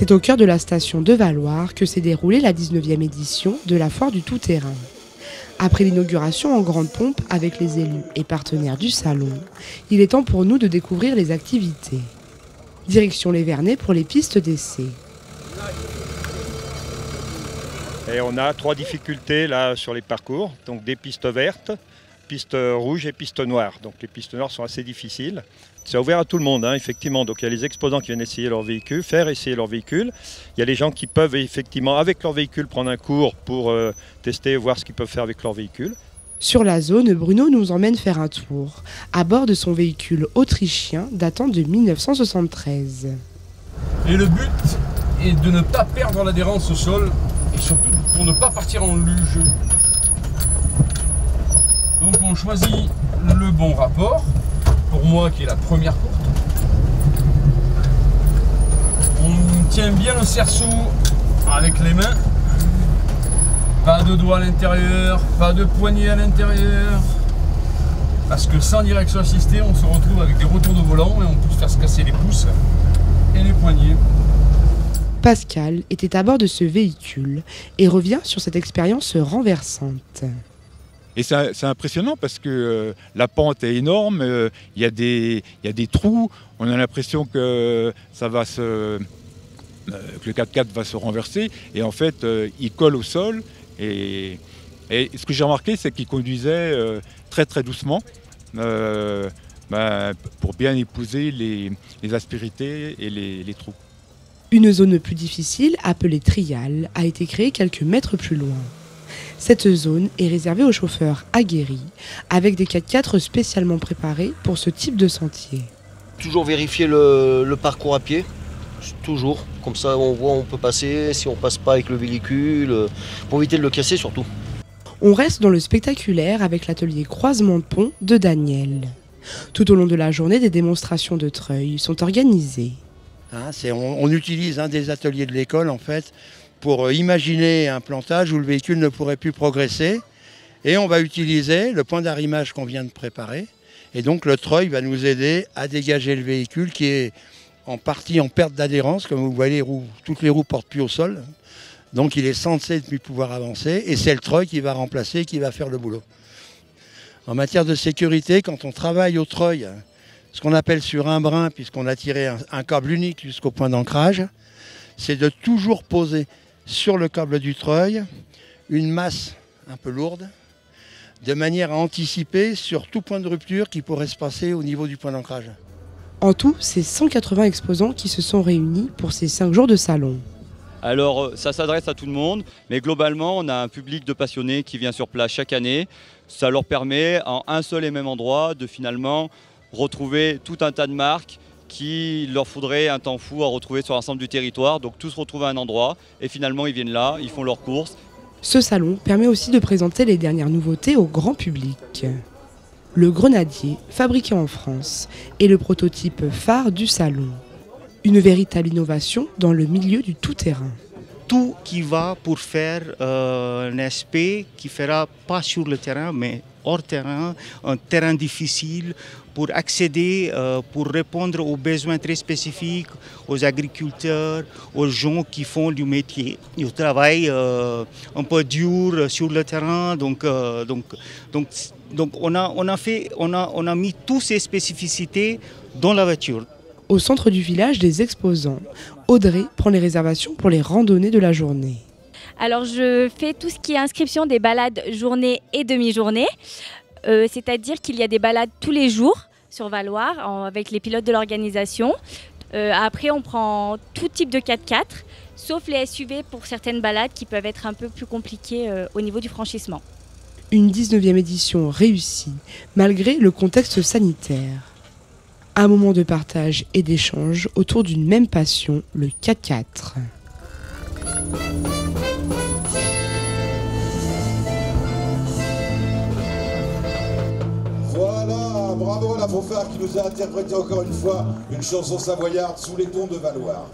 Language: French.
C'est au cœur de la station de Valloire que s'est déroulée la 19e édition de la foire du tout-terrain. Après l'inauguration en grande pompe avec les élus et partenaires du salon, il est temps pour nous de découvrir les activités. Direction les Vernets pour les pistes d'essai. Et on a 3 difficultés là sur les parcours, donc des pistes vertes, pistes rouges et pistes noires. Donc les pistes noires sont assez difficiles. C'est ouvert à tout le monde, effectivement. Donc il y a les exposants qui viennent essayer leur véhicule, faire essayer leur véhicule. Il y a les gens qui peuvent effectivement, avec leur véhicule, prendre un cours pour tester, voir ce qu'ils peuvent faire avec leur véhicule. Sur la zone, Bruno nous emmène faire un tour, à bord de son véhicule autrichien datant de 1973. Et le but est de ne pas perdre l'adhérence au sol, et surtout pour ne pas partir en luge. Donc on choisit le bon rapport, pour moi qui est la première courte. On tient bien le cerceau avec les mains. Pas de doigts à l'intérieur, pas de poignée à l'intérieur. Parce que sans direction assistée, on se retrouve avec des retours de volant et on peut se faire se casser les pouces et les poignets. Pascal était à bord de ce véhicule et revient sur cette expérience renversante. Et c'est impressionnant parce que la pente est énorme, il y a des trous, on a l'impression que que le 4x4 va se renverser et en fait il colle au sol et ce que j'ai remarqué c'est qu'il conduisait très très doucement pour bien épouser les aspérités et les trous. Une zone plus difficile, appelée trial, a été créée quelques mètres plus loin. Cette zone est réservée aux chauffeurs aguerris, avec des 4x4 spécialement préparés pour ce type de sentier. Toujours vérifier le parcours à pied, toujours. Comme ça on voit où on peut passer, si on passe pas avec le véhicule, pour éviter de le casser surtout. On reste dans le spectaculaire avec l'atelier croisement de pont de Daniel. Tout au long de la journée, des démonstrations de treuil sont organisées. On utilise des ateliers de l'école en fait pour imaginer un plantage où le véhicule ne pourrait plus progresser et on va utiliser le point d'arrimage qu'on vient de préparer et donc le treuil va nous aider à dégager le véhicule qui est en partie en perte d'adhérence, comme vous voyez toutes les roues portent plus au sol, donc il est censé depuis pouvoir avancer et c'est le treuil qui va remplacer, qui va faire le boulot. En matière de sécurité, quand on travaille au treuil, ce qu'on appelle sur un brin, puisqu'on a tiré un câble unique jusqu'au point d'ancrage, c'est de toujours poser sur le câble du treuil une masse un peu lourde, de manière à anticiper sur tout point de rupture qui pourrait se passer au niveau du point d'ancrage. En tout, c'est 180 exposants qui se sont réunis pour ces 5 jours de salon. Alors ça s'adresse à tout le monde, mais globalement on a un public de passionnés qui vient sur place chaque année. Ça leur permet en un seul et même endroit de finalement retrouver tout un tas de marques qu'il leur faudrait un temps fou à retrouver sur l'ensemble du territoire. Donc tous se retrouvent à un endroit et finalement ils viennent là, ils font leurs courses. Ce salon permet aussi de présenter les dernières nouveautés au grand public. Le Grenadier, fabriqué en France, est le prototype phare du salon. Une véritable innovation dans le milieu du tout-terrain. Tout qui va pour faire un aspect qui ne fera pas sur le terrain, mais hors terrain, un terrain difficile, pour accéder, pour répondre aux besoins très spécifiques, aux agriculteurs, aux gens qui font du métier. Ils travaillent un peu dur sur le terrain, donc on a mis toutes ces spécificités dans la voiture. Au centre du village des exposants, Audrey prend les réservations pour les randonnées de la journée. Alors je fais tout ce qui est inscription des balades journée et demi-journée. C'est-à-dire qu'il y a des balades tous les jours sur Valloire avec les pilotes de l'organisation. Après on prend tout type de 4x4, sauf les SUV pour certaines balades qui peuvent être un peu plus compliquées au niveau du franchissement. Une 19e édition réussie, malgré le contexte sanitaire. Un moment de partage et d'échange autour d'une même passion, le 4x4. Voilà, bravo à la fanfare qui nous a interprété encore une fois une chanson savoyarde sous les tons de Valloire.